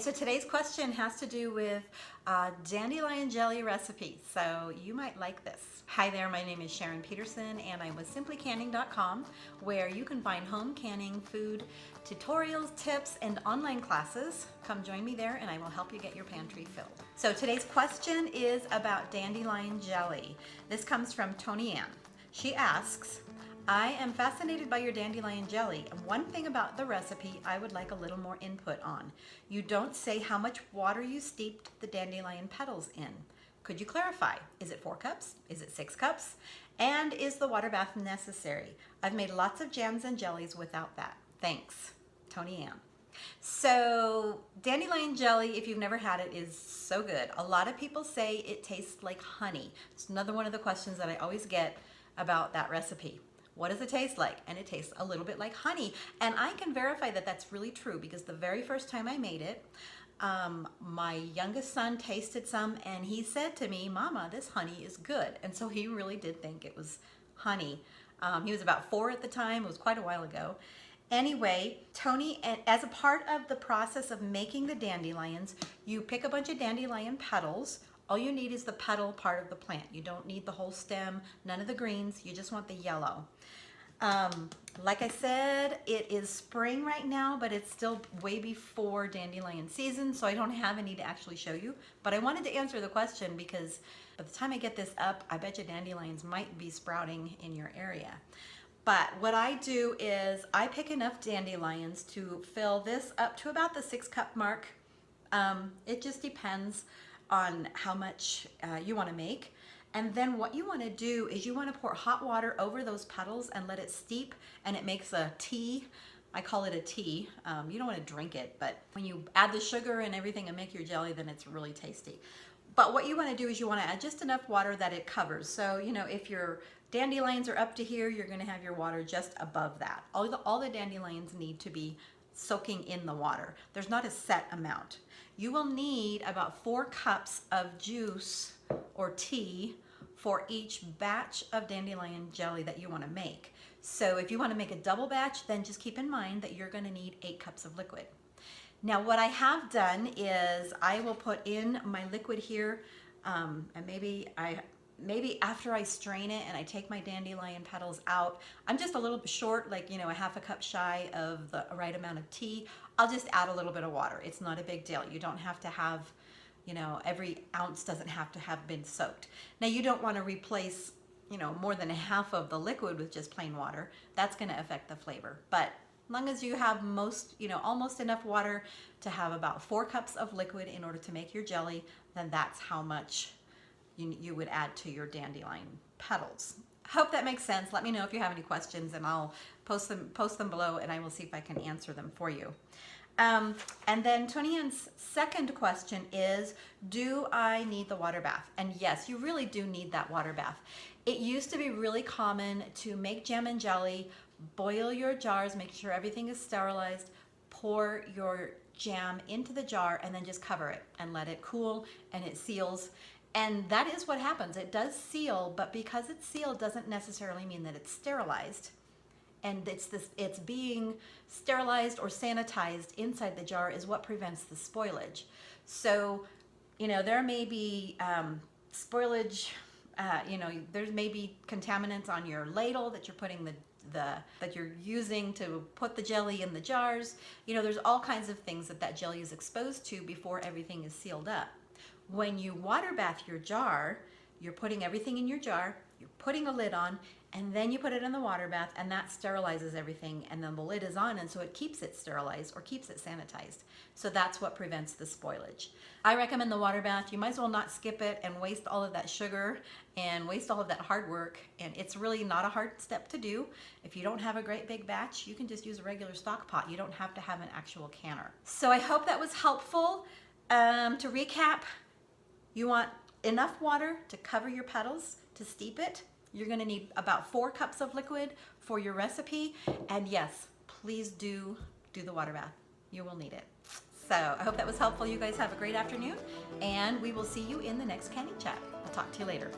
So today's question has to do with dandelion jelly recipe. So you might like this. Hi there, my name is Sharon Peterson and I'm with simplycanning.com, where you can find home canning, food, tutorials, tips, and online classes. Come join me there and I will help you get your pantry filled. So today's question is about dandelion jelly. This comes from Tony Ann. She asks, I am fascinated by your dandelion jelly. One thing about the recipe I would like a little more input on. You don't say how much water you steeped the dandelion petals in. Could you clarify? Is it 4 cups? Is it 6 cups? And is the water bath necessary? I've made lots of jams and jellies without that. Thanks, Tony Ann. So dandelion jelly, if you've never had it, is so good. A lot of people say it tastes like honey. It's another one of the questions that I always get about that recipe. What does it taste like? And it tastes a little bit like honey. And I can verify that that's really true because the very first time I made it, my youngest son tasted some and he said to me, Mama, this honey is good. And so he really did think it was honey. He was about 4 at the time. It was quite a while ago. Anyway, Tony, as a part of the process of making the dandelions, you pick a bunch of dandelion petals. All you need is the petal part of the plant. You don't need the whole stem, none of the greens. You just want the yellow. Like I said, it is spring right now, but it's still way before dandelion season, so I don't have any to actually show you. But I wanted to answer the question because by the time I get this up, I bet you dandelions might be sprouting in your area. But what I do is I pick enough dandelions to fill this up to about the 6-cup mark. It just depends on how much you want to make. And then what you want to do is you want to pour hot water over those petals and let it steep, and it makes a tea. I call it a tea. You don't want to drink it, but when you add the sugar and everything and make your jelly, then it's really tasty. But what you want to do is you want to add just enough water that it covers. So, you know, if your dandelions are up to here, you're going to have your water just above that. All the dandelions need to be soaking in the water. There's not a set amount. You will need about 4 cups of juice or tea for each batch of dandelion jelly that you want to make. So if you want to make a double batch, then just keep in mind that you're going to need 8 cups of liquid. Now what I have done is I will put in my liquid here, and maybe after I strain it and I take my dandelion petals out, I'm just a little bit short, like, you know, a 1/2 cup shy of the right amount of tea. I'll just add a little bit of water. It's not a big deal. You don't have to have, you know, every ounce doesn't have to have been soaked. Now you don't want to replace, you know, more than 1/2 of the liquid with just plain water. That's going to affect the flavor. But as long as you have almost enough water to have about 4 cups of liquid in order to make your jelly, then that's how much you would add to your dandelion petals. Hope that makes sense. Let me know if you have any questions and I'll post them below and I will see if I can answer them for you. And then Tony Ann's second question is, do I need the water bath? And yes, you really do need that water bath. It used to be really common to make jam and jelly, boil your jars, make sure everything is sterilized, pour your jam into the jar and then just cover it and let it cool and it seals. And that is what happens. It does seal, but because it's sealed doesn't necessarily mean that it's sterilized. And it's being sterilized or sanitized inside the jar is what prevents the spoilage. So, you know, there may be spoilage, there may be contaminants on your ladle that you're putting that you're using to put the jelly in the jars. You know, there's all kinds of things that jelly is exposed to before everything is sealed up. When you water bath your jar, you're putting everything in your jar, you're putting a lid on, and then you put it in the water bath, and that sterilizes everything, and then the lid is on, and so it keeps it sterilized or keeps it sanitized. So that's what prevents the spoilage. I recommend the water bath. You might as well not skip it and waste all of that sugar and waste all of that hard work, and it's really not a hard step to do. If you don't have a great big batch, you can just use a regular stock pot. You don't have to have an actual canner. So I hope that was helpful. To recap, you want enough water to cover your petals to steep it. You're going to need about 4 cups of liquid for your recipe. And yes, please do the water bath. You will need it. So I hope that was helpful. You guys have a great afternoon and we will see you in the next canning chat. I'll talk to you later.